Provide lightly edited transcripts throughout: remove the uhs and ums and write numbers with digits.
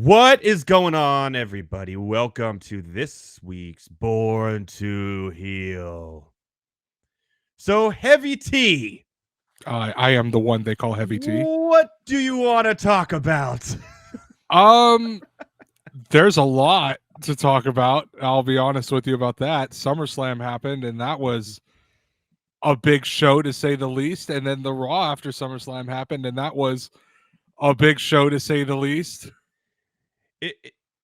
What is going on, everybody? Welcome to this week's Born to Heal. So, Heavy T, I am the one they call Heavy T. what do you want to talk about? There's a lot to talk about. I'll be honest with you about that. SummerSlam happened, and that was a big show to say the least. And then the Raw after SummerSlam happened, and that was a big show to say the least.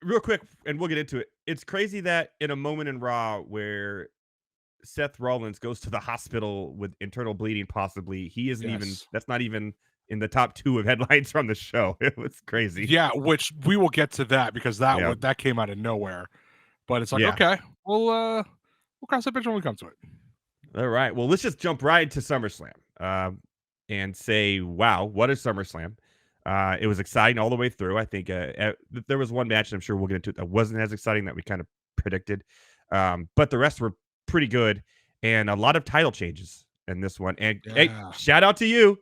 Real quick, and we'll get into it. It's crazy that in a moment in Raw where Seth Rollins goes to the hospital with internal bleeding, possibly, he isn't even, that's not even in the top 2 of headlines from the show. It was crazy. Yeah, which we will get to that because that came out of nowhere. But it's like, okay, we'll cross that bridge when we come to it. All right. Well, let's just jump right to SummerSlam and say, wow, what is SummerSlam? It was exciting all the way through. I think there was one match, and I'm sure we'll get into it, that wasn't as exciting that we kind of predicted. But the rest were pretty good, and a lot of title changes in this one. And hey, shout out to you.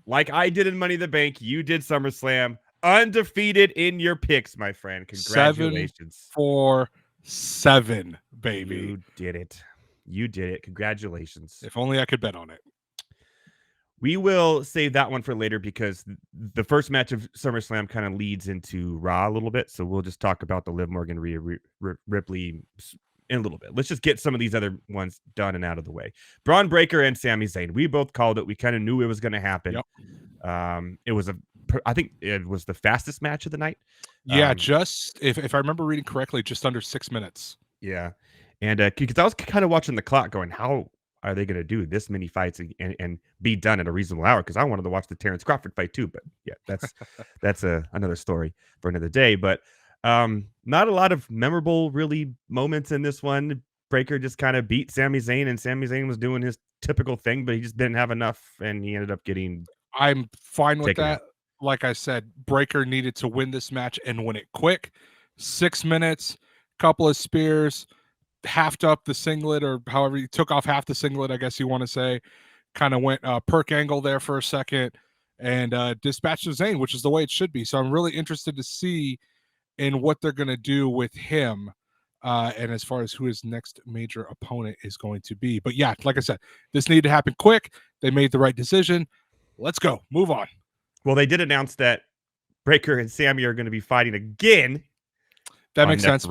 Like I did in Money in the Bank, you did SummerSlam. Undefeated in your picks, my friend. Congratulations. 7-4-7, baby. You did it. You did it. Congratulations. If only I could bet on it. We will save that one for later because the first match of SummerSlam kind of leads into Raw a little bit. So we'll just talk about the Liv Morgan, Rhea, Ripley in a little bit. Let's just get some of these other ones done and out of the way. Braun Breaker and Sami Zayn. We both called it. We kind of knew it was going to happen. Yep. I think it was the fastest match of the night. Yeah, just if I remember reading correctly, just under 6 minutes. Yeah. And because I was kind of watching the clock going, how are they going to do this many fights and be done at a reasonable hour? Because I wanted to watch the Terrence Crawford fight too. But yeah, that's another story for another day. But not a lot of memorable really moments in this one. Breaker just kind of beat Sami Zayn, and Sami Zayn was doing his typical thing, but he just didn't have enough, and he ended up getting. I'm fine with that. Like I said, Breaker needed to win this match and win it quick. 6 minutes, couple of spears, halved up the singlet, or however you took off half the singlet, I guess you want to say. Kind of went perk angle there for a second and dispatched Zayn, which is the way it should be. So I'm really interested to see in what they're going to do with him and as far as who his next major opponent is going to be. But yeah, like I said, this needed to happen quick. They made the right decision. Let's go. Move on. Well, they did announce that Breaker and Sami are going to be fighting again. That makes sense.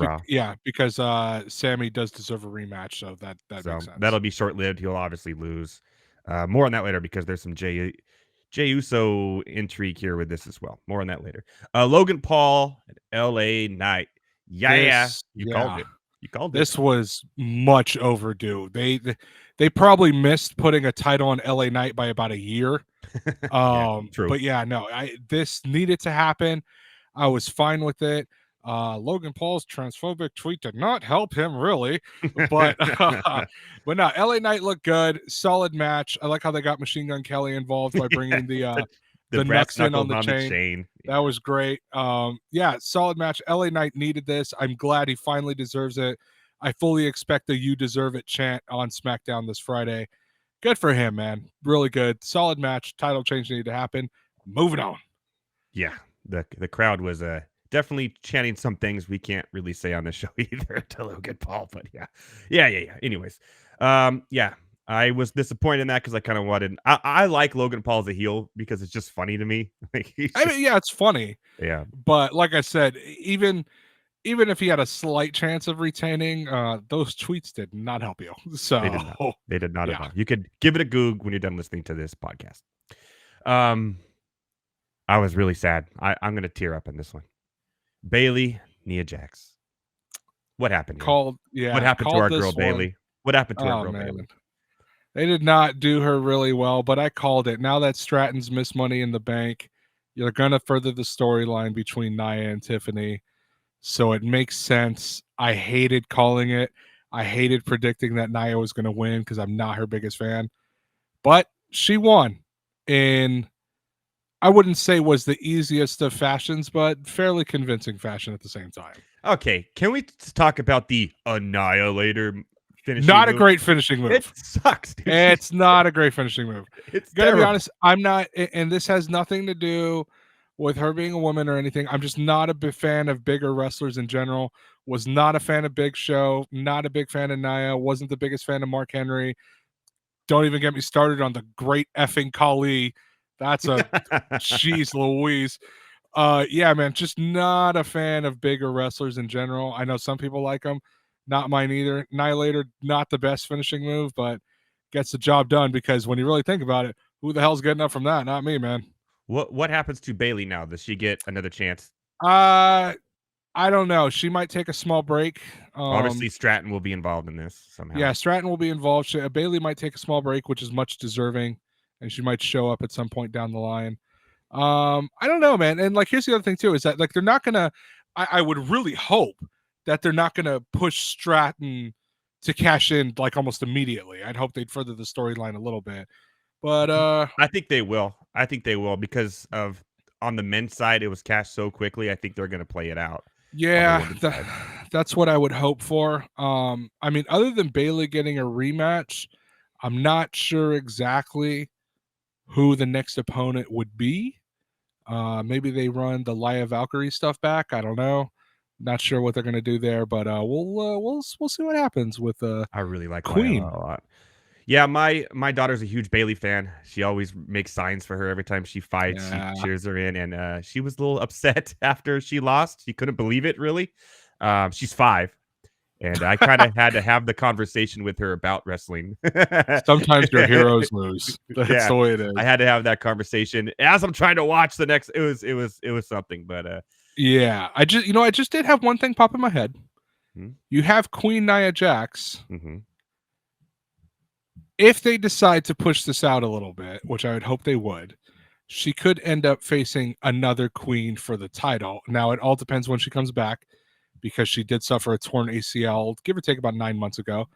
Because Sami does deserve a rematch, so that makes sense. That'll be short-lived. He'll obviously lose. More on that later because there's some Jey Uso intrigue here with this as well. More on that later. Logan Paul and LA Knight. You called it. You called it. This was much overdue. They probably missed putting a title on LA Knight by about a year. True. But yeah, no, this needed to happen. I was fine with it. Logan Paul's transphobic tweet did not help him really, but no, LA Knight looked good. Solid match. I like how they got Machine Gun Kelly involved by bringing the knucks in on the chain. Yeah. That was great. Solid match. LA Knight needed this. I'm glad he finally deserves it. I fully expect the "You Deserve It" chant on SmackDown this Friday. Good for him, man. Really good. Solid match. Title change needed to happen. Moving on. Yeah, the crowd was definitely chanting some things we can't really say on the show either to Logan Paul, but yeah. Anyways, I was disappointed in that because I kind of wanted. I like Logan Paul as a heel because it's just funny to me. It's funny. Yeah, but like I said, even if he had a slight chance of retaining, those tweets did not help you. So they did not at all. You could give it a Goog when you're done listening to this podcast. I was really sad. I'm going to tear up in this one. Bayley, Nia Jax. What happened? What happened to our girl Bayley? What happened to our girl Bayley? They did not do her really well, but I called it. Now that Stratton's missed Money in the Bank, you're going to further the storyline between Nia and Tiffany. So it makes sense. I hated calling it. I hated predicting that Nia was going to win because I'm not her biggest fan. But she won in, I wouldn't say was the easiest of fashions, but fairly convincing fashion at the same time. Okay, can we talk about the Annihilator finishing Not move? A great finishing move. It sucks, dude. It's not a great finishing move. It's gotta be honest, I'm not, and this has nothing to do with her being a woman or anything. I'm just not a big fan of bigger wrestlers in general. Was not a fan of Big Show. Not a big fan of Nia. Wasn't the biggest fan of Mark Henry. Don't even get me started on the great effing Khali. That's a jeez Louise. Yeah, man, just not a fan of bigger wrestlers in general. I know some people like them. Not mine either. Annihilator, not the best finishing move, but gets the job done because when you really think about it, who the hell's getting up from that? Not me, man. What happens to Bayley now? Does she get another chance? I don't know. She might take a small break. Obviously, Stratton will be involved in this somehow. Yeah, Stratton will be involved. Bayley might take a small break, which is much deserving, and she might show up at some point down the line. I don't know, man. And like, here's the other thing too, is that like they're not gonna. I would really hope that they're not gonna push Stratton to cash in like almost immediately. I'd hope they'd further the storyline a little bit, but I think they will. I think they will because of on the men's side, it was cashed so quickly. I think they're going to play it out. Yeah, that's what I would hope for. I mean, other than Bayley getting a rematch, I'm not sure exactly who the next opponent would be. Maybe they run the Laya Valkyrie stuff back. I don't know. Not sure what they're going to do there, but we'll see what happens with I really like Queen Laya a lot. Yeah, my daughter's a huge Bayley fan. She always makes signs for her every time she fights. Yeah. She cheers her in, and she was a little upset after she lost. She couldn't believe it, really. She's 5, and I kind of had to have the conversation with her about wrestling. Sometimes your heroes lose. That's the way it is. I had to have that conversation as I'm trying to watch the next. It was something, but yeah, I just did have one thing pop in my head. You have Queen Nia Jax. If they decide to push this out a little bit, which I would hope they would, she could end up facing another queen for the title. Now, it all depends when she comes back because she did suffer a torn ACL, give or take about 9 months ago.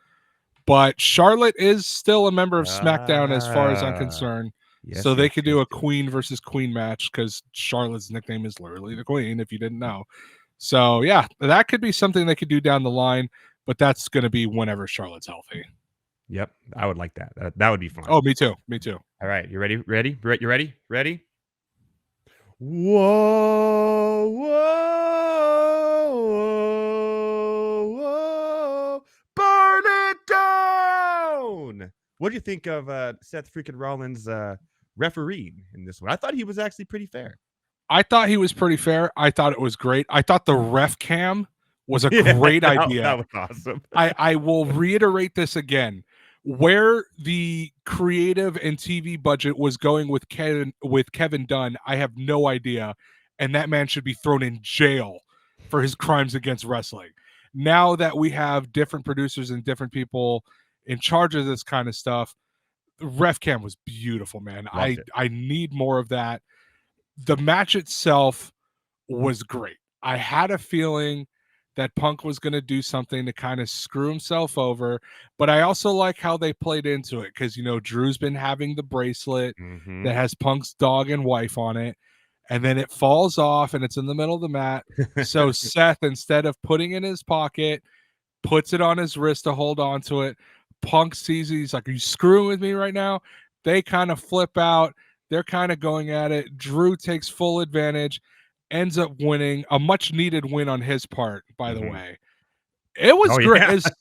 But Charlotte is still a member of SmackDown as far as I'm concerned. Yes, so they could do a queen versus queen match because Charlotte's nickname is literally the Queen, if you didn't know. So, yeah, that could be something they could do down the line, but that's going to be whenever Charlotte's healthy. Yep, I would like that. That would be fun. Oh, me too. Me too. All right, you ready? Ready? You ready? Ready? Whoa, whoa, whoa, whoa. Burn it down! What do you think of Seth freaking Rollins refereeing in this one? I thought he was actually pretty fair. I thought he was pretty fair. I thought it was great. I thought the ref cam was a great idea. That was awesome. I will reiterate this again. Where the creative and TV budget was going with Kevin Dunn, I have no idea. And that man should be thrown in jail for his crimes against wrestling. Now that we have different producers and different people in charge of this kind of stuff, ref cam was beautiful, man. I need more of that. The match itself was great. I had a feeling that Punk was going to do something to kind of screw himself over. But I also like how they played into it because, Drew's been having the bracelet that has Punk's dog and wife on it. And then it falls off and it's in the middle of the mat. So Seth, instead of putting it in his pocket, puts it on his wrist to hold on to it. Punk sees it. He's like, are you screwing with me right now? They kind of flip out. They're kind of going at it. Drew takes full advantage. Ends up winning a much needed win on his part, by the way. It was great. Yeah. It was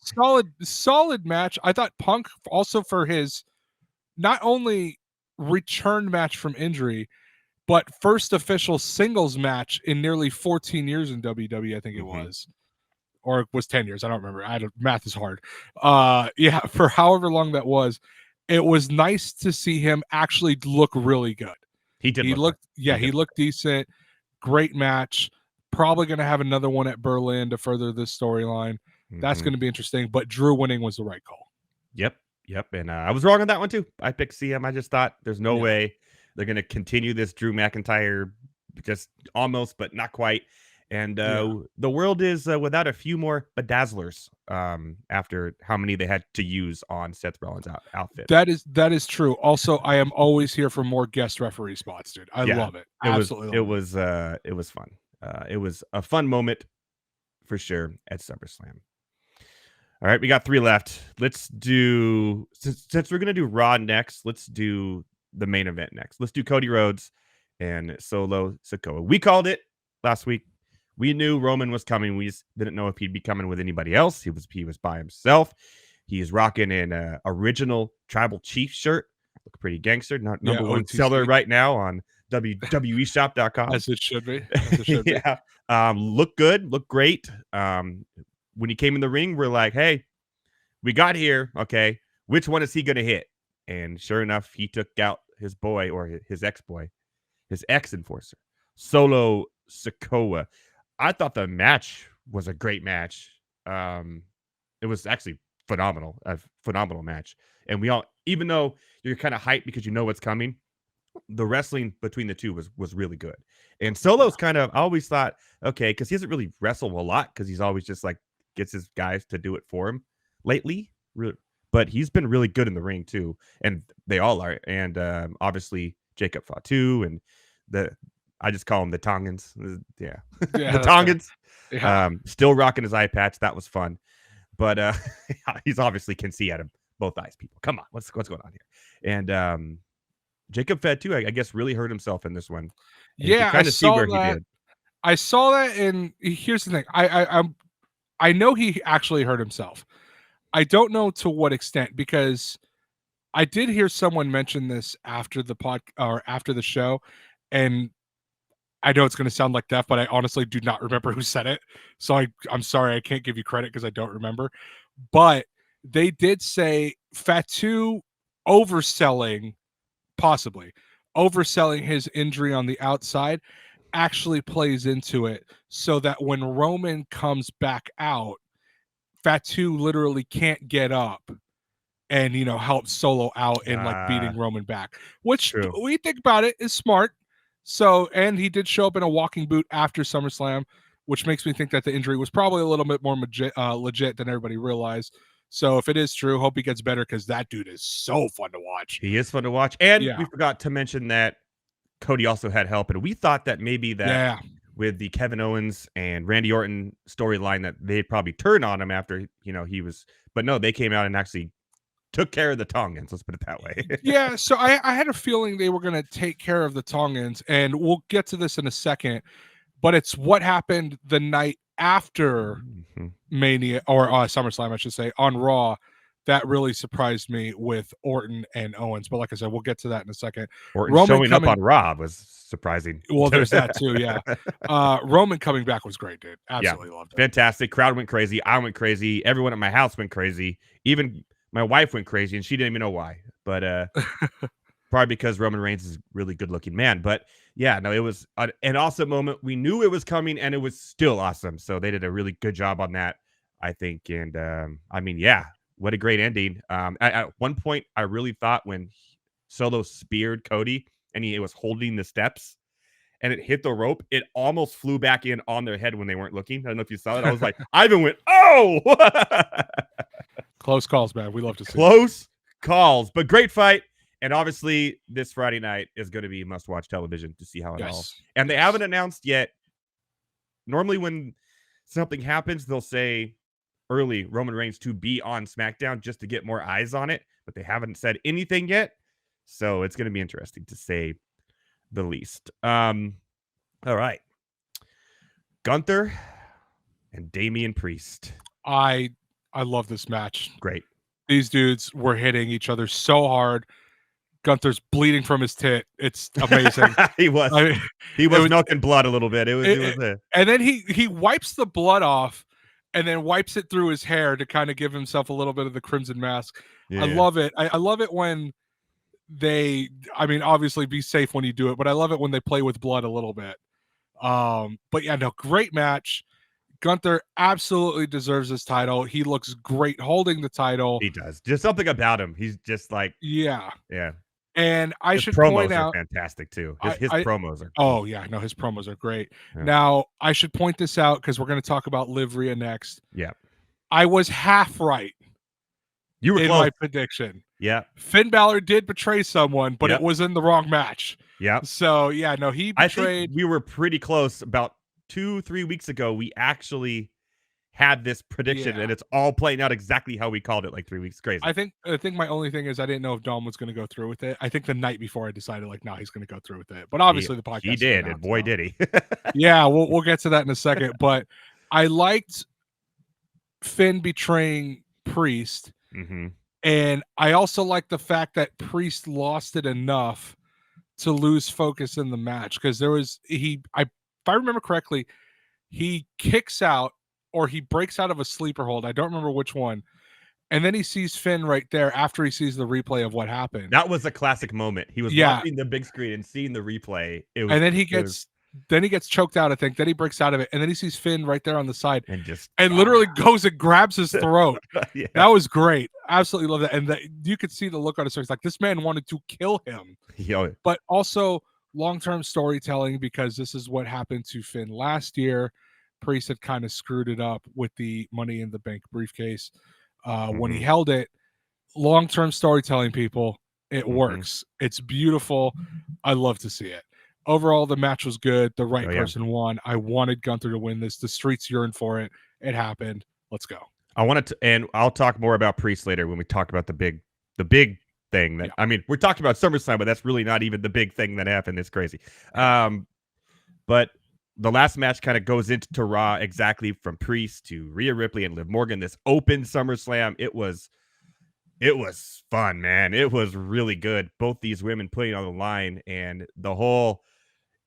solid match. I thought Punk also for his not only return match from injury, but first official singles match in nearly 14 years in WWE, I think it was. Or it was 10 years. I don't remember. Math is hard. Yeah, for however long that was, it was nice to see him actually look really good. He did. He looked decent. Great match. Probably going to have another one at Berlin to further this storyline. That's going to be interesting. But Drew winning was the right call. Yep. And I was wrong on that one too. I picked CM. I just thought there's no way they're going to continue this Drew McIntyre, just almost, but not quite. And the world is without a few more bedazzlers after how many they had to use on Seth Rollins' outfit. That is true. Also, I am always here for more guest referee spots, dude. I love it. Absolutely. It was fun. It was a fun moment for sure at SummerSlam. All right, we got 3 left. Let's do since we're gonna do Raw next. Let's do the main event next. Let's do Cody Rhodes and Solo Sikoa. We called it last week. We knew Roman was coming. We just didn't know if he'd be coming with anybody else. He was by himself. He's rocking an original Tribal Chief shirt. Look pretty gangster. Number one seller right now on WWEshop.com. As it should be. As it should yeah. Look good. Look great. When he came in the ring, we're like, hey, we got here. Okay. Which one is he going to hit? And sure enough, he took out his boy, or his ex-boy, his ex-enforcer, Solo Sikoa. I thought the match was a great match. It was actually phenomenal, a phenomenal match. And we all, even though you're kind of hyped because you know what's coming, the wrestling between the two was really good. And Solo's kind of, I always thought, okay, because he doesn't really wrestle a lot because he's always just like gets his guys to do it for him lately. But he's been really good in the ring too, and they all are. And obviously Jacob Fatu and I just call them the Tongans. Yeah, the Tongans. Yeah. Still rocking his eye patch. That was fun. But he's obviously can see out of both eyes. People, come on, what's going on here? And Jacob Fatu, I guess, really hurt himself in this one. And yeah, I saw that. I saw that, and here's the thing: I know he actually hurt himself. I don't know to what extent, because I did hear someone mention this after the after the show, and I know it's going to sound like deaf, but I honestly do not remember who said it. So I'm sorry, I can't give you credit because I don't remember. But they did say Fatu possibly overselling his injury on the outside actually plays into it, so that when Roman comes back out, Fatu literally can't get up and, help Solo out and like beating Roman back, which we think about it is smart. So, and he did show up in a walking boot after SummerSlam, which makes me think that the injury was probably a little bit more legit than everybody realized. So if it is true, hope he gets better, because that dude is so fun to watch. He is fun to watch. And we forgot to mention that Cody also had help. And we thought that maybe that with the Kevin Owens and Randy Orton storyline that they'd probably turn on him after, he was, but no, they came out and actually took care of the Tongans. Let's put it that way. Yeah. So I had a feeling they were going to take care of the Tongans, and we'll get to this in a second, but it's what happened the night after Mania, or SummerSlam, I should say, on Raw, that really surprised me with Orton and Owens. But like I said, we'll get to that in a second. Orton showing up on Raw was surprising. Well, there's that too, yeah. Roman coming back was great, dude. Absolutely loved it. Fantastic. Crowd went crazy. I went crazy. Everyone at my house went crazy. Even my wife went crazy, and she didn't even know why. But probably because Roman Reigns is a really good-looking man. But yeah, no, it was an awesome moment. We knew it was coming, and it was still awesome. So they did a really good job on that, I think. And I mean, yeah. What a great ending. At one point, I really thought when Solo speared Cody and he was holding the steps and it hit the rope, it almost flew back in on their head when they weren't looking. I don't know if you saw it. I was like, Ivan went, oh! Close calls, man. We love to see close calls, but great fight. And obviously, this Friday night is going to be must-watch television to see how it all. And they haven't announced yet. Normally, when something happens, they'll say early Roman Reigns to be on SmackDown just to get more eyes on it, but they haven't said anything yet, so it's going to be interesting to say the least. All right, Gunther and Damian Priest. I love this match. Great. These dudes were hitting each other so hard. Gunther's bleeding from his tit. It's amazing. He was milking blood a little bit. It was and then he wipes the blood off and then wipes it through his hair to kind of give himself a little bit of the crimson mask. Yeah. I love it. I love it when obviously be safe when you do it, but I love it when they play with blood a little bit. But yeah, no, great match. Gunther absolutely deserves this title. He looks great holding the title. He does. Just something about him. He's just like, yeah. his And I should point out, fantastic too. His promos are. Oh yeah, no, his promos are great. Yeah. Now I should point this out because we're going to talk about Liv Rhea next. Yeah, I was half right. You were in close. My prediction. Yeah, Finn Balor did betray someone, but it was in the wrong match. Yeah. So yeah, no, he betrayed. I think we were pretty close. About 2-3 weeks ago, we actually had this prediction, and it's all playing out exactly how we called it like 3 weeks. Crazy. I think my only thing is I didn't know if Dom was going to go through with it. I think the night before I decided like, no, he's going to go through with it. But obviously the podcast he did, and boy did he. Yeah, we'll get to that in a second. But I liked Finn betraying Priest, and I also like the fact that Priest lost it enough to lose focus in the match, because there was if I remember correctly, he kicks out or he breaks out of a sleeper hold. I don't remember which one. And then he sees Finn right there after he sees the replay of what happened. That was a classic moment. He was watching the big screen and seeing the replay. And then he gets choked out, I think. Then he breaks out of it. And then he sees Finn right there on the side and literally goes and grabs his throat. That was great. Absolutely love that. And you could see the look on his face. Like, this man wanted to kill him. But also long-term storytelling, because this is what happened to Finn last year. Priest had kind of screwed it up with the Money in the Bank briefcase when he held it. Long-term storytelling, people. It works. It's beautiful. I love to see it. Overall, the match was good. The right person won. I wanted Gunther to win this. The streets yearned for it. It happened. Let's go. I wanted to, and I'll talk more about Priest later when we talk about the big thing that, I mean, we're talking about SummerSlam, but that's really not even the big thing that happened. It's crazy. But the last match kind of goes into Raw exactly from Priest to Rhea Ripley and Liv Morgan. This open SummerSlam. It was fun, man. It was really good. Both these women putting on the line, and the whole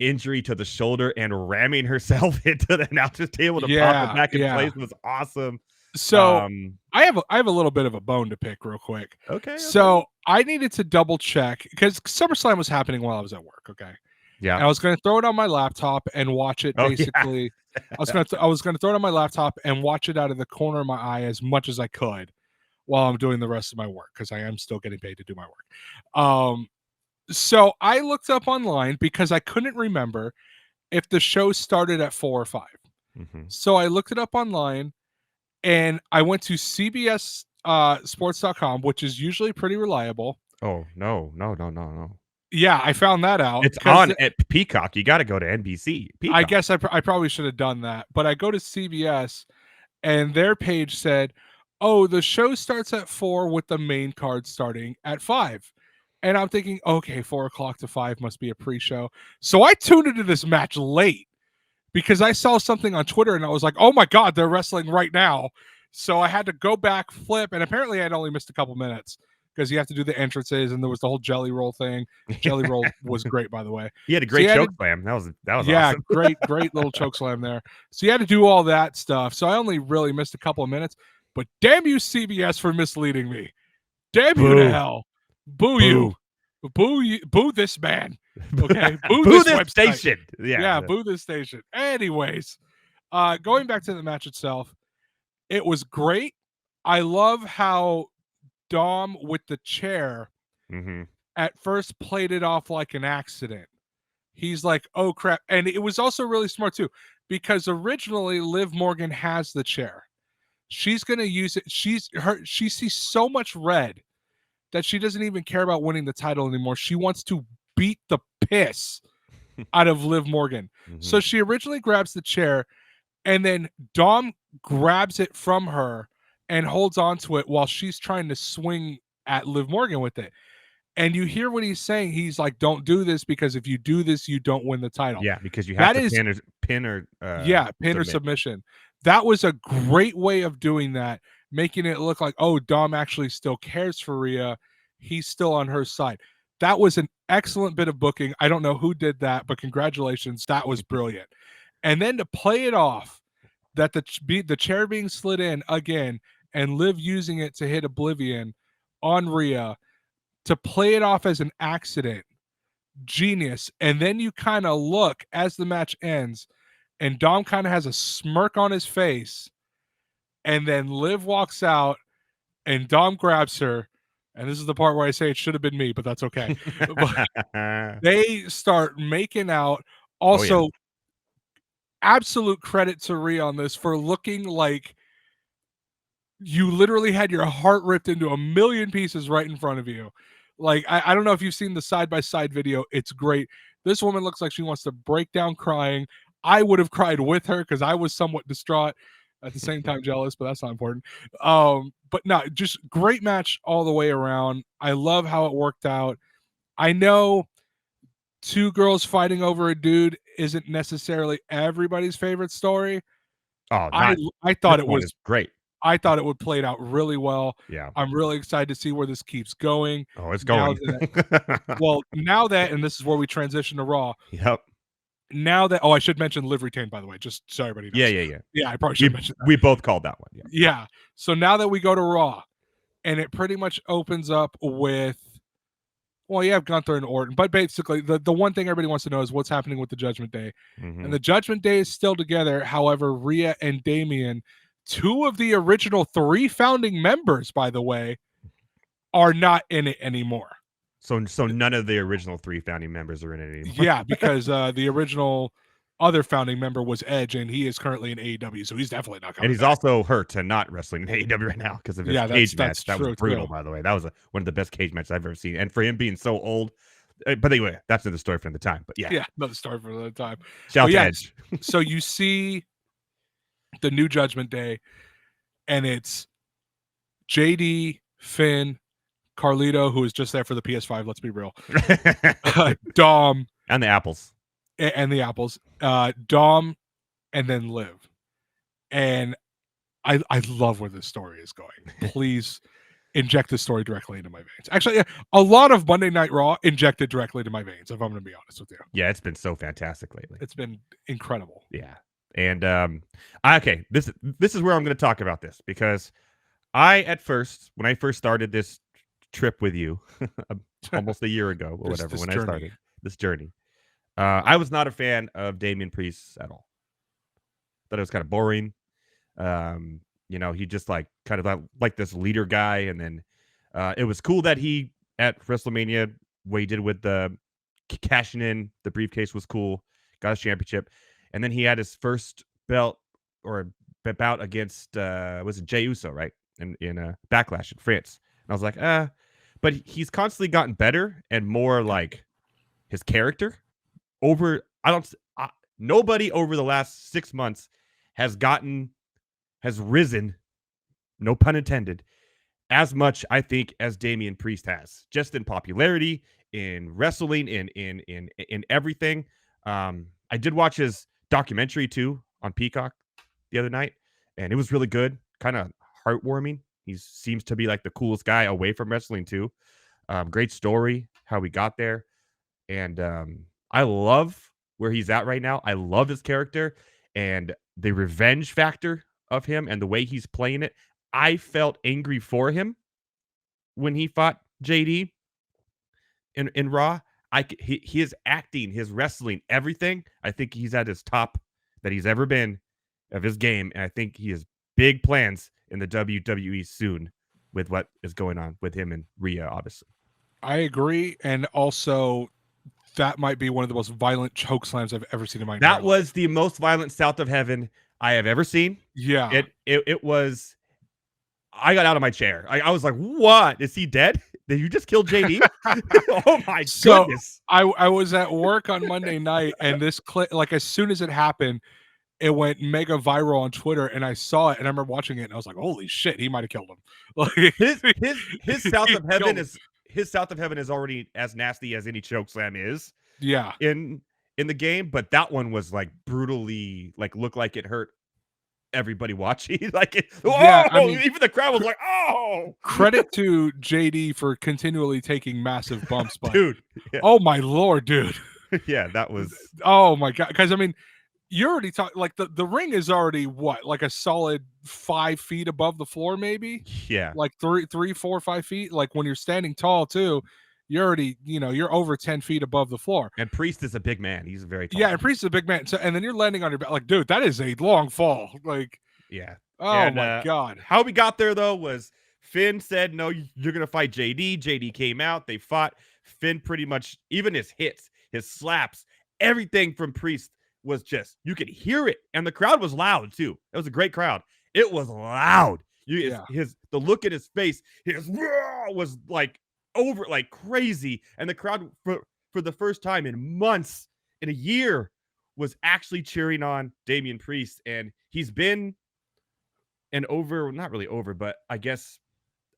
injury to the shoulder and ramming herself into the announcer's table to pop it back in place was awesome. So I have a little bit of a bone to pick real quick. Okay. So I needed to double check, because SummerSlam was happening while I was at work. Okay. Yeah. And I was going to throw it on my laptop and watch it. Basically, I was going to throw it on my laptop and watch it out of the corner of my eye as much as I could while I'm doing the rest of my work, because I am still getting paid to do my work. So I looked up online because I couldn't remember if the show started at 4 or 5. So I looked it up online, and I went to CBS sports.com, which is usually pretty reliable. Oh, no. Yeah, I found that out. It's on at Peacock. You got to go to NBC. Peacock. I guess I probably should have done that. But I go to CBS, and their page said, oh, the show starts at 4 with the main card starting at 5. And I'm thinking, okay, 4 o'clock to 5 must be a pre-show. So I tuned into this match late because I saw something on Twitter, and I was like, oh my God, they're wrestling right now. So I had to go back, flip, and apparently I'd only missed a couple minutes, because you have to do the entrances, and there was the whole jelly roll thing. Jelly roll was great, by the way. He had a great choke slam. That was awesome. great little choke slam there. So you had to do all that stuff. So I only really missed a couple of minutes, but damn you, CBS, for misleading me. Damn you to hell. Boo you. Boo this man. Okay. Boo this station. Yeah, boo this station. Anyways, going back to the match itself, it was great. I love how Dom with the chair at first played it off like an accident. He's like, oh crap. And it was also really smart too, because originally Liv Morgan has the chair. She's going to use it. She sees so much red that she doesn't even care about winning the title anymore. She wants to beat the piss out of Liv Morgan. So she originally grabs the chair, and then Dom grabs it from her and holds on to it while she's trying to swing at Liv Morgan with it. And you hear what he's saying. He's like, don't do this, because if you do this, you don't win the title. Yeah, because you have to pin or submission. That was a great way of doing that, making it look like, oh, Dom actually still cares for Rhea. He's still on her side. That was an excellent bit of booking. I don't know who did that, but congratulations. That was brilliant. And then to play it off, that the chair being slid in again and Liv using it to hit Oblivion on Rhea, to play it off as an accident. Genius. And then you kind of look as the match ends, and Dom kind of has a smirk on his face, and then Liv walks out, and Dom grabs her, and this is the part where I say it should have been me, but that's okay. But they start making out. Also, absolute credit to Rhea on this for looking like you literally had your heart ripped into a million pieces right in front of you. Like, I don't know if you've seen the side-by-side video. It's great. This woman looks like she wants to break down crying. I would have cried with her because I was somewhat distraught. At the same time, jealous, but that's not important. But no, just great match all the way around. I love how it worked out. I know two girls fighting over a dude isn't necessarily everybody's favorite story. Oh, I thought it was great. I thought it would play it out really well. Yeah. I'm really excited to see where this keeps going. Oh, it's going. Now that, and this is where we transition to Raw. Yep. Now that, I should mention Liv retained, by the way, just so everybody knows. Yeah, I probably should mention that. We both called that one. Yeah. So now that we go to Raw, and it pretty much opens up with, you have Gunther and Orton, but basically the one thing everybody wants to know is what's happening with the Judgment Day. Mm-hmm. And the Judgment Day is still together. However, Rhea and Damian, two of the original 3 founding members, by the way, are not in it anymore. So none of the original 3 founding members are in it anymore. Yeah, because the original other founding member was Edge, and he is currently in AEW, so he's definitely not coming. And he's back. Also hurt and not wrestling in AEW right now because of his cage match. That was brutal, by the way. That was one of the best cage matches I've ever seen. And for him being so old, but anyway, that's another story for another time. But yeah, another story for another time. Shout to Edge. So you see the new Judgment Day, and it's JD, Finn, Carlito, who is just there for the PS5. Let's be real. Dom and the apples. Dom, and then Liv. And I love where this story is going. Please inject this story directly into my veins. Actually, a lot of Monday Night Raw injected directly into my veins, if I'm going to be honest with you. Yeah, it's been so fantastic lately. It's been incredible. Yeah. And okay, this is where I'm going to talk about this, because when I first started this trip with you almost a year ago or whatever, I started this journey, I was not a fan of Damian Priest at all. Thought it was kind of boring. He just kind of like this leader guy. And then it was cool that he at WrestleMania, what he did with the cashing in the briefcase was cool. Got his championship. And then he had his first bout against was it Jey Uso, right? In Backlash in France. And I was like, but he's constantly gotten better and more like his character. Nobody over the last 6 months has risen, no pun intended, as much, I think, as Damian Priest has, just in popularity, in wrestling, in everything. I did watch his documentary too on Peacock the other night, and it was really good, kind of heartwarming. He seems to be like the coolest guy away from wrestling too. Great story, how we got there. And I love where he's at right now. I love his character and the revenge factor of him and the way he's playing it. I felt angry for him when he fought JD in Raw. His acting, his wrestling, everything, I think he's at his top that he's ever been of his game. And I think he has big plans in the WWE soon with what is going on with him and Rhea, obviously. I agree. And also, that might be one of the most violent choke slams I've ever seen in my entire life. That was the most violent South of Heaven I have ever seen. Yeah. It was. I got out of my chair. I was like, what? Is he dead? Did you just kill JD? Oh my goodness. I was at work on Monday night, and this clip, like as soon as it happened, it went mega viral on Twitter, and I saw it, and I remember watching it, and I was like, holy shit, he might have killed him. Like his South of Heaven is his South of Heaven is already as nasty as any chokeslam is. Yeah. In the game, but that one was like brutally, like looked like it hurt everybody watching. Like it, even the crowd was like, oh. Credit to JD for continually taking massive bumps, but dude. Yeah. Oh my Lord, dude. Yeah, that was. Oh my God, because I mean, you're already talking like the ring is already what, like a solid 5 feet above the floor, maybe. Yeah, like 3, 4, 5 feet. Like when you're standing tall too, you're already, you're over 10 feet above the floor. And Priest is a big man. He's a very tall. Yeah, and Priest is a big man. So, and then you're landing on your back. Like, dude, that is a long fall. Like, yeah. Oh my God. How we got there though was Finn said, "No, you're gonna fight JD." JD came out. They fought. Finn pretty much, even his hits, his slaps, everything from Priest was just, you could hear it, and the crowd was loud too. It was a great crowd. It was loud. The look in his face, his was like over like crazy, and the crowd for the first time in months, in a year, was actually cheering on Damian Priest, and he's been not really over, but I guess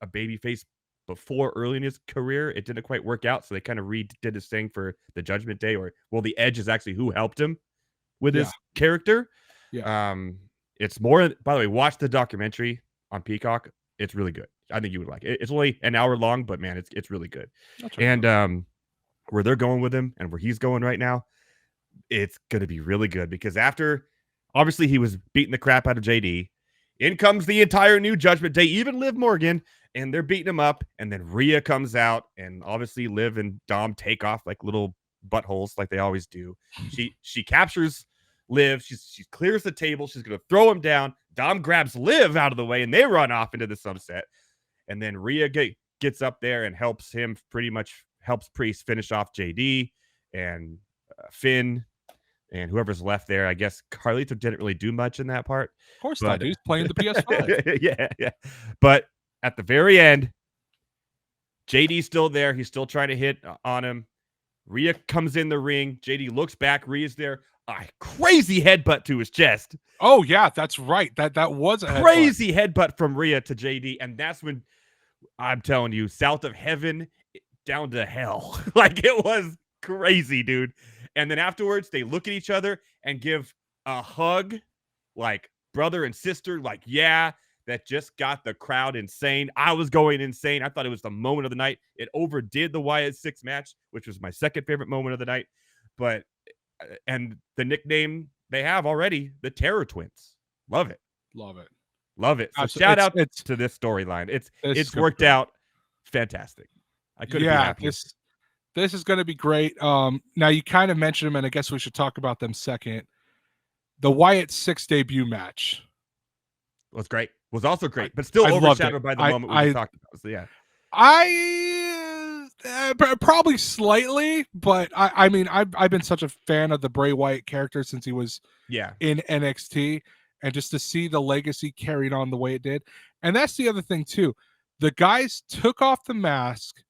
a babyface before early in his career. It didn't quite work out, so they kind of redid his thing for the Judgment Day, the Edge is actually who helped him with his character. It's more, by the way, watch the documentary on Peacock. It's really good. I think you would like it. It's only an hour long, but man, it's really good. And where they're going with him and where he's going right now, it's going to be really good, because after, obviously, he was beating the crap out of JD. In comes the entire new Judgment Day, even Liv Morgan, and they're beating him up. And then Rhea comes out, and obviously Liv and Dom take off like little buttholes, like they always do. She captures Liv. She clears the table. She's going to throw him down. Dom grabs Liv out of the way, and they run off into the sunset. And then Rhea gets up there and helps Priest finish off JD and Finn and whoever's left there. I guess Carlito didn't really do much in that part. Of course not. He's playing the PS5. yeah. But at the very end, JD's still there. He's still trying to hit on him. Rhea comes in the ring. JD looks back. Rhea's there. A crazy headbutt to his chest. Oh, yeah, that's right. That was a crazy headbutt from Rhea to JD. And that's when, I'm telling you, south of heaven down to hell. Like, it was crazy, dude. And then afterwards, they look at each other and give a hug, like brother and sister, like, yeah, that just got the crowd insane. I was going insane. I thought it was the moment of the night. It overdid the Wyatt Sicks match, which was my second favorite moment of the night. And the nickname they have already, the Terror Twins. Love it. So shout out to this storyline. It's worked out fantastic. I couldn't be happier. This is going to be great. Now you kind of mentioned them, and I guess we should talk about them second. The Wyatt Sicks debut match was great. Was also great, but still overshadowed by the moment we talked about. So yeah, probably slightly, but I mean, I've been such a fan of the Bray Wyatt character since he was in NXT, and just to see the legacy carried on the way it did. And that's the other thing too. The guys took off the mask.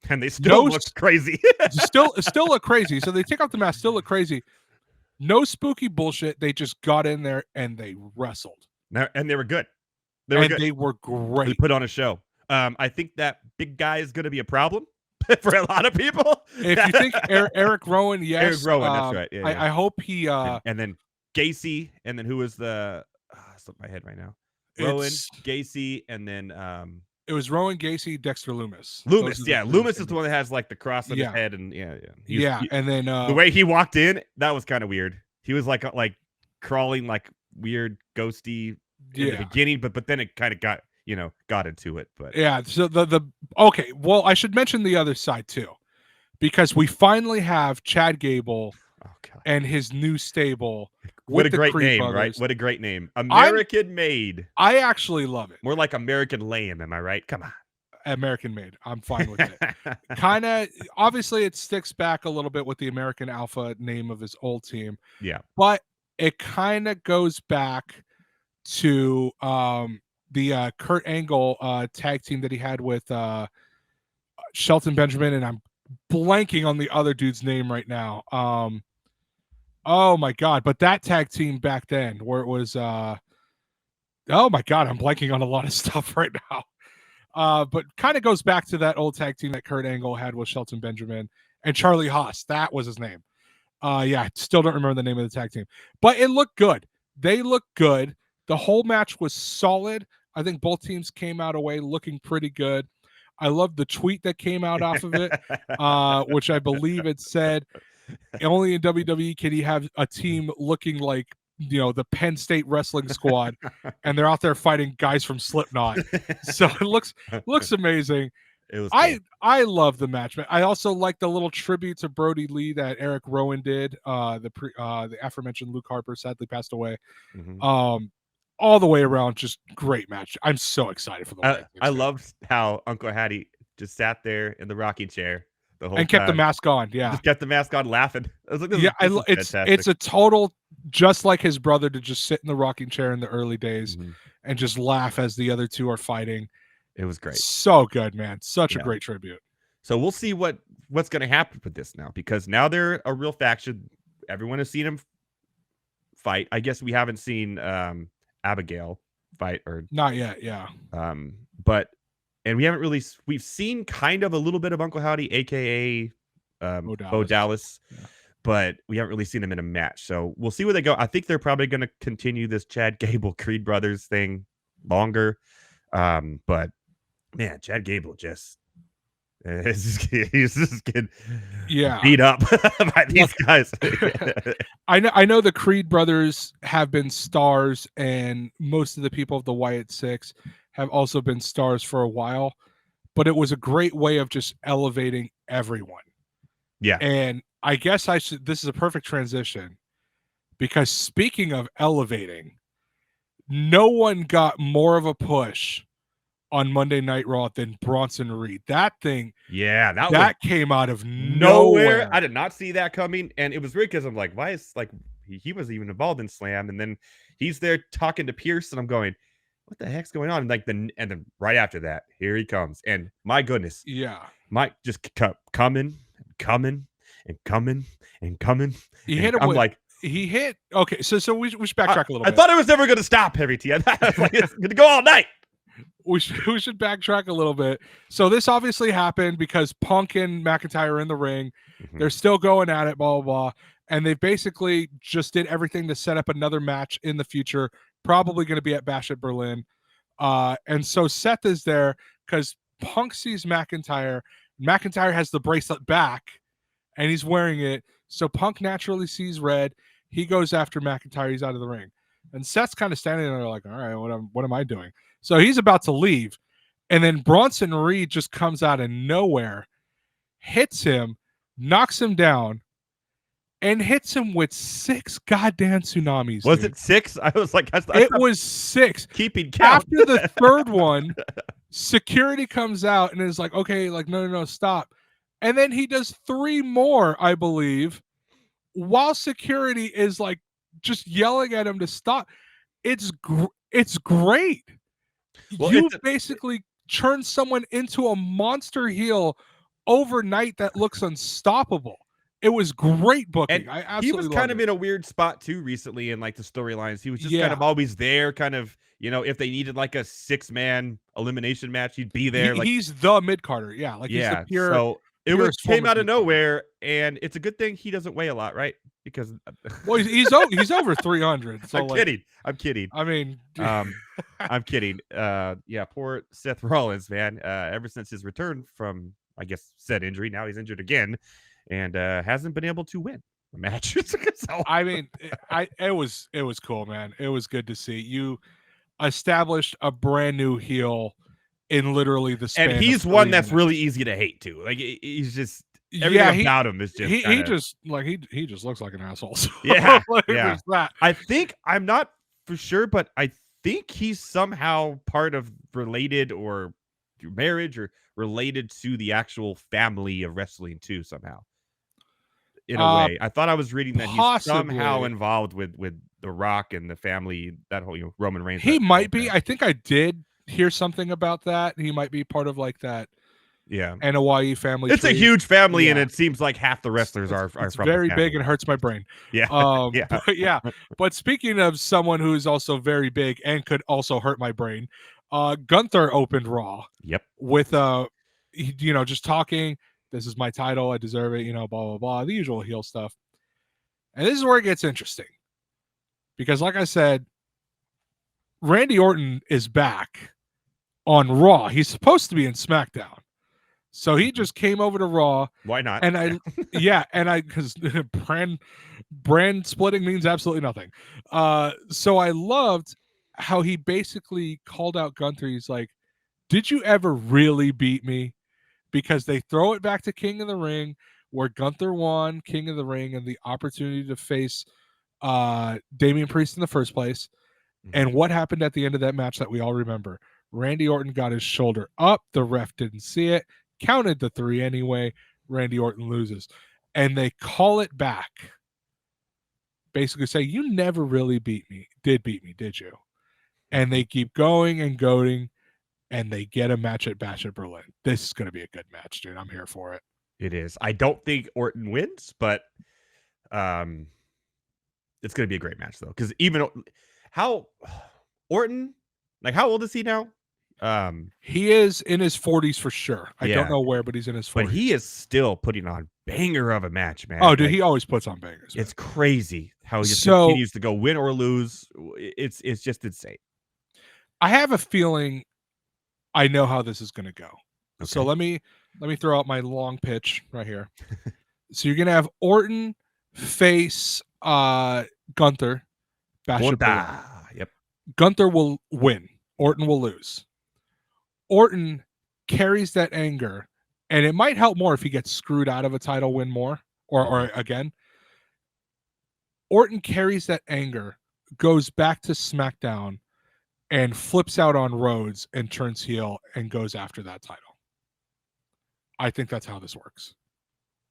And they still look crazy. still look crazy. So they take off the mask, still look crazy. No spooky bullshit. They just got in there and they wrestled. And they were good. They were great. They put on a show. I think that big guy is going to be a problem for a lot of people. If you think Eric Rowan, yes. Eric Rowan, that's right. Yeah, I hope he... and then Gacy, and then who was the... slipped my head right now. Rowan, Gacy, and then... It was Rowan, Gacy, Dexter Loomis. Loomis is the one that has like the cross on his head, and and then the way he walked in, that was kind of weird. He was like crawling like weird ghosty in the beginning, but then it kind of got into it. But so okay, well, I should mention the other side too, because we finally have Chad Gable and his new stable. What a great name, right? What a great name. American made. I actually love it. More like American Lamb, am I right? Come on. American made. I'm fine with it. Kind of, obviously it sticks back a little bit with the American Alpha name of his old team. Yeah. But it kind of goes back to the Kurt Angle tag team that he had with Shelton Benjamin, and I'm blanking on the other dude's name right now. Oh my God. But that tag team back then where it was, oh my God, I'm blanking on a lot of stuff right now. But kind of goes back to that old tag team that Kurt Angle had with Shelton Benjamin and Charlie Haas. That was his name. I still don't remember the name of the tag team, but it looked good. They looked good. The whole match was solid. I think both teams came out away looking pretty good. I love the tweet that came out off of it, which I believe it said, only in WWE can you have a team looking like, the Penn State wrestling squad, and they're out there fighting guys from Slipknot. So it looks amazing. It was I love the match, man. I also like the little tribute to Brody Lee that Eric Rowan did. The aforementioned Luke Harper sadly passed away. Mm-hmm. All the way around, just great match. I'm so excited for the. I loved how Uncle Hattie just sat there in the rocking chair the whole and kept time. the mask on. Yeah, just kept the mask on, laughing. I was like, it's a total, just like his brother, to just sit in the rocking chair in the early days and just laugh as the other two are fighting. It was great. So good, man. Such a great tribute. So we'll see what's going to happen with this now, because now they're a real faction. Everyone has seen him fight. I guess we haven't seen Abigail fight or not yet. Yeah. But we've seen kind of a little bit of Uncle Howdy, aka Bo Dallas, yeah. but we haven't really seen him in a match. So we'll see where they go. I think they're probably going to continue this Chad Gable Creed Brothers thing longer. But man, Chad Gable he's just getting beat up by these guys. I know the Creed brothers have been stars, and most of the people of the Wyatt Sicks have also been stars for a while, but it was a great way of just elevating everyone. Yeah. And I guess this is a perfect transition, because speaking of elevating, no one got more of a push on Monday Night Raw than Bronson Reed. That thing, that came out of nowhere. I did not see that coming, and it was weird because I'm like, why is he wasn't even involved in Slam, and then he's there talking to Pierce, and I'm going, what the heck's going on? And then right after that, here he comes, and my goodness, Mike just kept coming. He hit him. I'm like, he hit. Okay, so we should backtrack a little bit. I thought it was never going to stop, Heavy T. I thought it was like, it's going to go all night. We should backtrack a little bit. So this obviously happened because Punk and McIntyre are in the ring. Mm-hmm. They're still going at it, blah, blah, blah. And they basically just did everything to set up another match in the future, probably going to be at Bash at Berlin. And so Seth is there because Punk sees McIntyre. McIntyre has the bracelet back, and he's wearing it. So Punk naturally sees red. He goes after McIntyre. He's out of the ring. And Seth's kind of standing there like, all right, what am I doing? So he's about to leave. And then Bronson Reed just comes out of nowhere, hits him, knocks him down, and hits him with 6 goddamn tsunamis. Was it 6? I was like, it was 6. Keeping count. After the third one, security comes out and is like, okay, like, no, stop. And then he does 3 more, I believe, while security is like just yelling at him to stop. It's great. Well, you basically turned someone into a monster heel overnight that looks unstoppable. It was great booking. And he was kind of in a weird spot too recently in like the storylines. He was just kind of always there, kind of, if they needed like a 6-man elimination match, he'd be there. He's the mid-carder. Yeah. Like he's the pure. So it came out of nowhere, and it's a good thing he doesn't weigh a lot, right? Because he's over 300. So I'm kidding. I mean, I'm kidding. Yeah, poor Seth Rollins, man. Ever since his return from, I guess, said injury, now he's injured again, and hasn't been able to win a match. So. I mean, it was cool, man. It was good to see you established a brand new heel in literally the span. And he's one that's really easy to hate too. Like he's just. Everything about him is just he just looks like an asshole. So yeah. I think, I'm not for sure, but I think he's somehow part of related or through marriage or related to the actual family of wrestling too somehow. In a way, I thought I was reading that he's somehow involved with The Rock and the family, that whole Roman Reigns. He might be. I think I did hear something about that. He might be part of like that. Yeah, and a YE family. It's a huge family, and it seems like half the wrestlers are from very big and hurts my brain. Yeah, But speaking of someone who's also very big and could also hurt my brain, Gunther opened Raw. Yep, with just talking. This is my title. I deserve it. Blah blah blah. The usual heel stuff. And this is where it gets interesting, because like I said, Randy Orton is back on Raw. He's supposed to be in SmackDown. So he just came over to Raw. Why not? And because brand splitting means absolutely nothing. So I loved how he basically called out Gunther. He's like, did you ever really beat me? Because they throw it back to King of the Ring, where Gunther won King of the Ring and the opportunity to face Damian Priest in the first place. And what happened at the end of that match that we all remember? Randy Orton got his shoulder up. The ref didn't see it. Counted the 3 anyway. Randy Orton loses. And they call it back. Basically say, you never really beat me, did you? And they keep going and going, and they get a match at Bash at Berlin. This is going to be a good match, dude. I'm here for it. It is. I don't think Orton wins, but it's going to be a great match, though. Because even how Orton Like, how old is he now? He is in his 40s for sure. I don't Yeah. know where, but he's in his 40s. But he is still putting on banger of a match, man. Oh, dude, he always puts on bangers. It's crazy how he just continues to go win or lose. It's just insane. I have a feeling I know how this is going to go. Okay. So let me throw out my long pitch right here. So you're going to have Orton face Gunther. Yep. Gunther will win. Orton will lose. Orton carries that anger, and it might help more if he gets screwed out of a title win more or again. Orton carries that anger, goes back to SmackDown, and flips out on Rhodes and turns heel and goes after that title. I think that's how this works.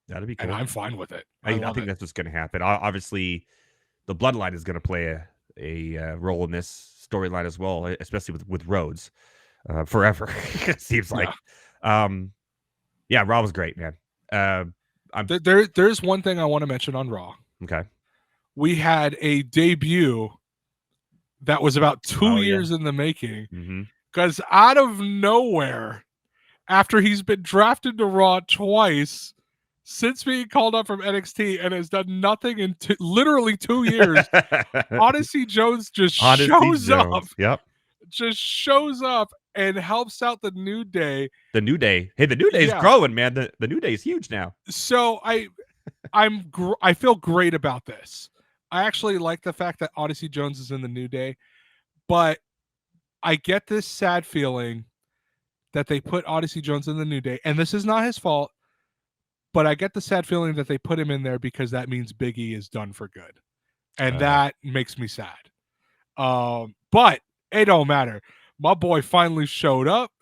That'd be cool. And I'm fine with it. I think that's what's going to happen. Obviously, the bloodline is going to play a role in this storyline as well, especially with Rhodes forever. It seems like. Yeah, Raw was great, man. There's one thing I want to mention on Raw. Okay. We had a debut that was about 2 years in the making, because out of nowhere, after he's been drafted to Raw twice since being called up from NXT and has done nothing in literally 2 years, Odyssey Jones just shows up. Yep. Just shows up and helps out the New Day. The New Day. Hey, the New Day is growing, man. The New Day is huge now. So I feel great about this. I actually like the fact that Odyssey Jones is in the New Day, but I get this sad feeling that they put Odyssey Jones in the New Day, and this is not his fault, but I get the sad feeling that they put him in there because that means Big E is done for good, and that makes me sad. But it don't matter. My boy finally showed up.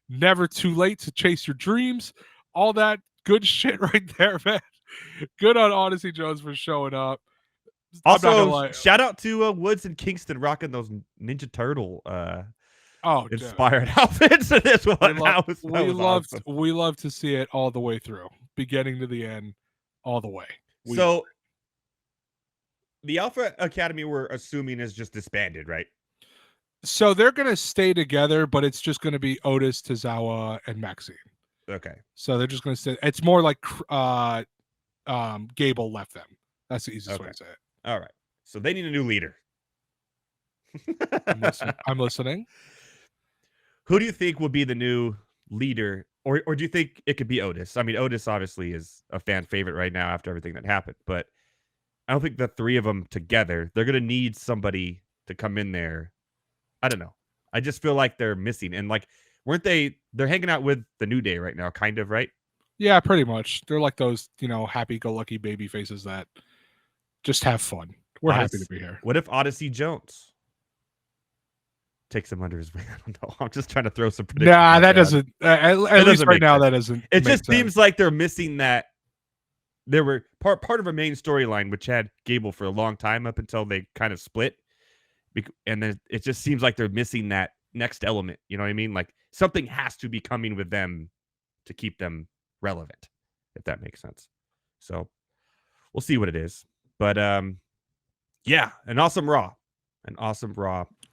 Never too late to chase your dreams. All that good shit right there, man. Good on Odyssey Jones for showing up. Also, shout out to Woods and Kingston rocking those Ninja Turtle inspired outfits in this one. We love to see it all the way through, beginning to the end, all the way. The Alpha Academy, we're assuming, is just disbanded, right? So they're going to stay together, but it's just going to be Otis, Tozawa, and Maxine. Okay. So they're just going to stay. It's more like Gable left them. That's the easiest way to say it. All right. So they need a new leader. I'm listening. Who do you think will be the new leader? Or do you think it could be Otis? I mean, Otis obviously is a fan favorite right now after everything that happened, but I don't think the three of them together, they're going to need somebody to come in there. I don't know. I just feel like they're missing. And like, they're hanging out with the New Day right now, kind of, right? Yeah, pretty much. They're like those, happy-go-lucky baby faces that just have fun. We're happy to be here. What if Odyssey Jones takes him under his wing? I don't know. I'm just trying to throw some predictions. Nah, that doesn't. At least right now, that doesn't. It just seems like they're missing that. There were part of a main storyline which had Gable for a long time up until they kind of split, and then it just seems like they're missing that next element. You know what I mean? Like something has to be coming with them to keep them relevant, if that makes sense. So we'll see what it is. But yeah, an awesome Raw.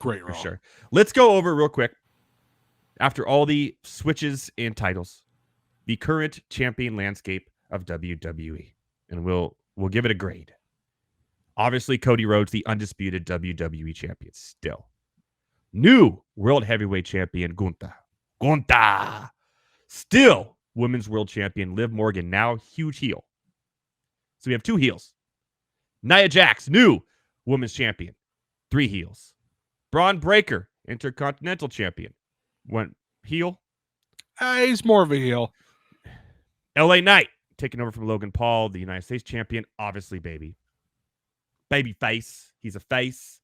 Great Raw. For sure. Let's go over real quick, after all the switches and titles, the current champion landscape of WWE. And we'll give it a grade. Obviously, Cody Rhodes, the undisputed WWE champion still. New World Heavyweight Champion, Gunther. Still Women's World Champion, Liv Morgan, now huge heel. So we have 2 heels. Nia Jax, new Women's Champion, 3 heels. Braun Breaker, Intercontinental Champion, 1 heel. He's more of a heel. LA Knight, taking over from Logan Paul, the United States Champion, obviously baby face. He's a face.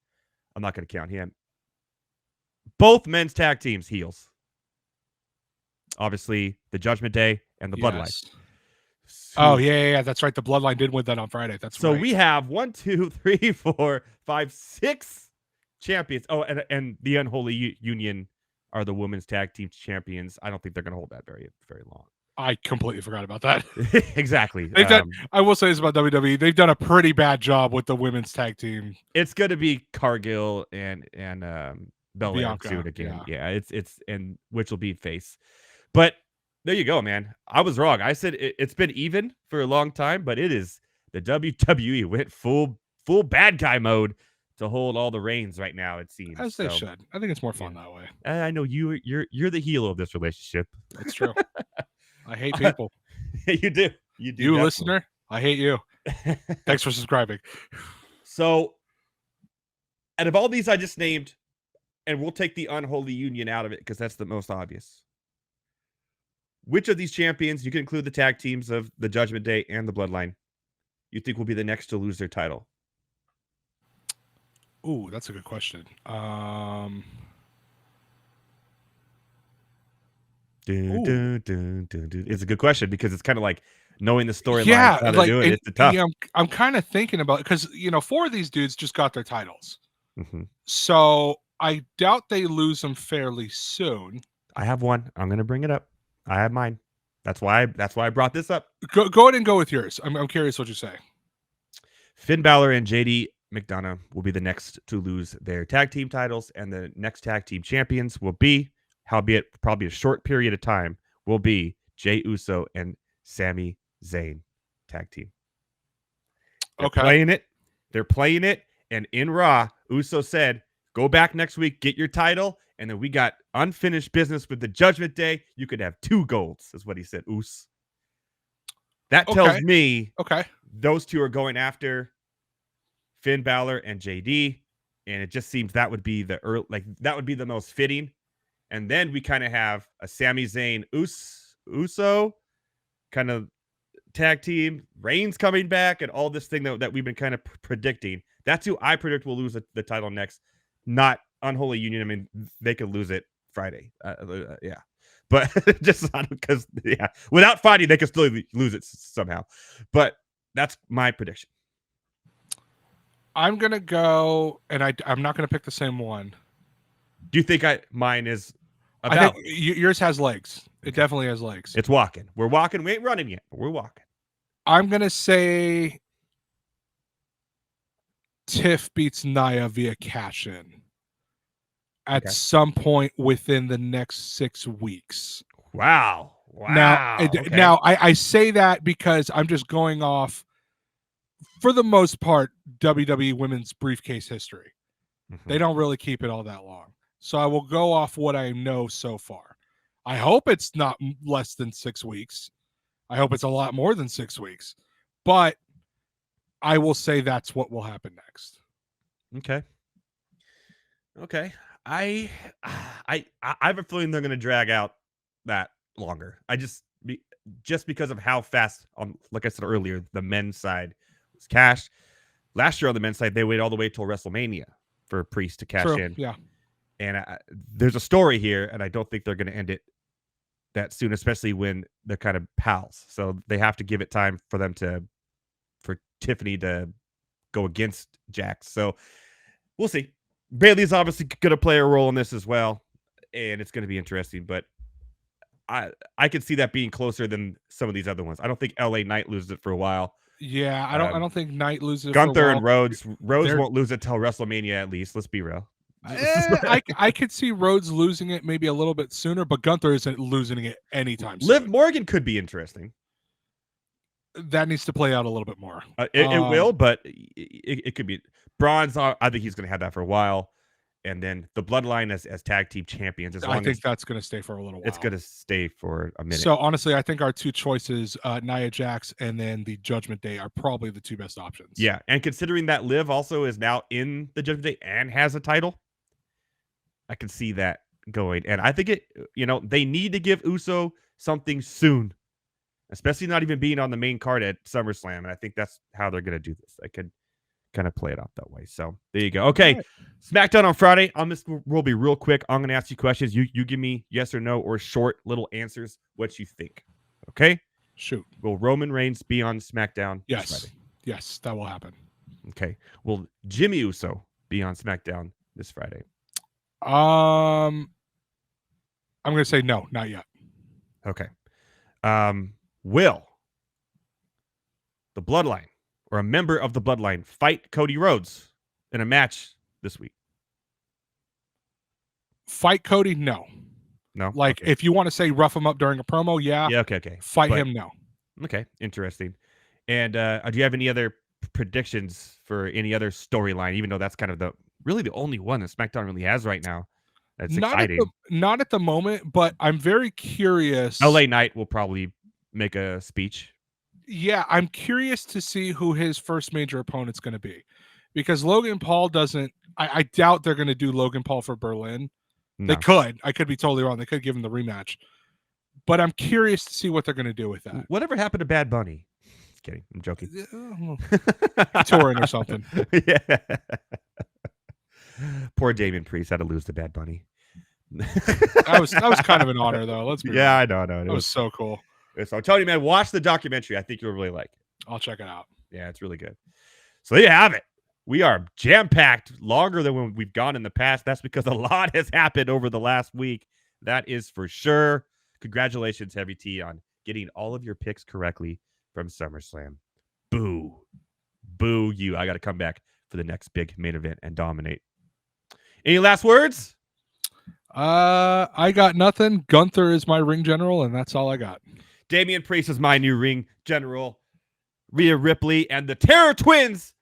I'm not going to count him. Both men's tag teams, heels. Obviously, the Judgment Day and the Bloodline. Oh, yeah. That's right. The Bloodline did win that on Friday. So we have 1, 2, 3, 4, 5, 6 champions. Oh, and the Unholy Union are the women's tag team champions. I don't think they're going to hold that very, very long. I completely forgot about that. Exactly. I will say this about WWE. They've done a pretty bad job with the women's tag team. It's going to be Cargill and Belair suit again. Yeah, it's and which will be face. But there you go, man. I was wrong. I said it's been even for a long time, but it is the WWE went full bad guy mode to hold all the reins right now. It seems as they should. I think it's more fun that way. I know you're the heel of this relationship. It's true. I hate people. You do. You You listener, I hate you. Thanks for subscribing. So, out of all these I just named, and we'll take the unholy union out of it because that's the most obvious. Which of these champions, you can include the tag teams of the Judgment Day and the Bloodline, you think will be the next to lose their title? Ooh, that's a good question. It's a good question because it's kind of like knowing the storyline. Yeah, how they're doing it's tough. Yeah, I'm kind of thinking about it because 4 of these dudes just got their titles, so I doubt they lose them fairly soon. I have one. I'm gonna bring it up. I have mine. That's why I brought this up. Go ahead and go with yours. I'm curious what you say. Finn Balor and JD McDonough will be the next to lose their tag team titles, and the next tag team champions will be, howbeit probably a short period of time, will be Jey Uso and Sami Zayn tag team. They're playing it, and in Raw, Uso said, "Go back next week, get your title, and then we got unfinished business with the Judgment Day. You could have 2 golds," is what he said. Us. That tells me those two are going after Finn Balor and JD, and it just seems that would be that would be the most fitting. And then we kind of have a Sami Zayn Uso kind of tag team, Reigns coming back, and all this thing that we've been kind of predicting. That's who I predict will lose the title next. Not Unholy Union. I mean, they could lose it Friday. Yeah. But just because, without fighting, they could still lose it somehow. But that's my prediction. I'm going to go, and I'm not going to pick the same one. Do you think mine is about? I think yours has legs. It definitely has legs. It's walking. We're walking. We ain't running yet, but we're walking. I'm going to say Tiff beats Nia via cash-in at some point within the next 6 weeks. Wow. Now I say that because I'm just going off, for the most part, WWE women's briefcase history. They don't really keep it all that long. So I will go off what I know so far. I hope it's not less than 6 weeks. I hope it's a lot more than 6 weeks. But I will say that's what will happen next. Okay. I have a feeling they're going to drag out that longer. Just because of how fast, like I said earlier, the men's side was cashed. Last year on the men's side, they waited all the way till WrestleMania for Priest to cash in. Yeah. And there's a story here, and I don't think they're going to end it that soon, especially when they're kind of pals. So they have to give it time for Tiffany to go against Jax. So we'll see. Bayley's obviously going to play a role in this as well, and it's going to be interesting. But I could see that being closer than some of these other ones. I don't think LA Knight loses it for a while. Yeah, I don't think Knight loses it Gunther for a while. and Rhodes won't lose it till WrestleMania at least. Let's be real. I could see Rhodes losing it maybe a little bit sooner, but Gunther isn't losing it anytime soon. Liv Morgan could be interesting. That needs to play out a little bit more. It will, but it could be. Braun's, I think he's going to have that for a while. And then the Bloodline as tag team champions. I think that's going to stay for a little while. It's going to stay for a minute. So honestly, I think our 2 choices, Nia Jax and then the Judgment Day, are probably the 2 best options. Yeah, and considering that Liv also is now in the Judgment Day and has a title, I can see that going. And I think they need to give Uso something soon, especially not even being on the main card at SummerSlam. And I think that's how they're going to do this. I could kind of play it off that way. So there you go. Okay. Right. SmackDown on Friday. We'll be real quick. I'm going to ask you questions. You give me yes or no or short little answers, what you think. Okay. Shoot. Will Roman Reigns be on SmackDown? Yes. This Friday? Yes, that will happen. Okay. Will Jimmy Uso be on SmackDown this Friday? I'm going to say no, not yet. Okay. Will the Bloodline or a member of the Bloodline fight Cody Rhodes in a match this week? Fight Cody, no. Like, if you want to say rough him up during a promo, yeah. Yeah, okay. Fight him, no. Okay, interesting. And do you have any other predictions for any other storyline, even though that's kind of really the only one that SmackDown really has right now? That's exciting. Not at the moment, but I'm very curious. LA Knight will probably make a speech. Yeah, I'm curious to see who his first major opponent's going to be, because Logan Paul doesn't. I doubt they're going to do Logan Paul for Berlin. No. They could. I could be totally wrong. They could give him the rematch, but I'm curious to see what they're going to do with that. Whatever happened to Bad Bunny? Just kidding. I'm joking. Touring or something. Yeah. Poor Damian Priest had to lose to Bad Bunny. that was kind of an honor, though. Let's be real. I know. It was so cool. So I'm telling you, man, watch the documentary. I think you'll really like it. I'll check it out. Yeah, it's really good. So there you have it. We are jam-packed, longer than when we've gone in the past. That's because a lot has happened over the last week. That is for sure. Congratulations, Heavy T, on getting all of your picks correctly from SummerSlam. Boo. Boo you. I got to come back for the next big main event and dominate. Any last words? I got nothing. Gunther is my ring general, and that's all I got. Damian Priest is my new ring general. Rhea Ripley and the Terror Twins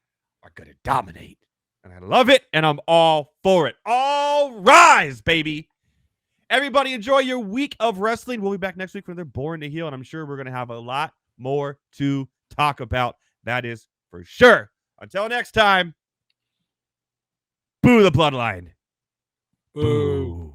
are going to dominate. And I love it, and I'm all for it. All rise, baby. Everybody enjoy your week of wrestling. We'll be back next week for another Born to Heal, and I'm sure we're going to have a lot more to talk about. That is for sure. Until next time, boo the bloodline. Boo.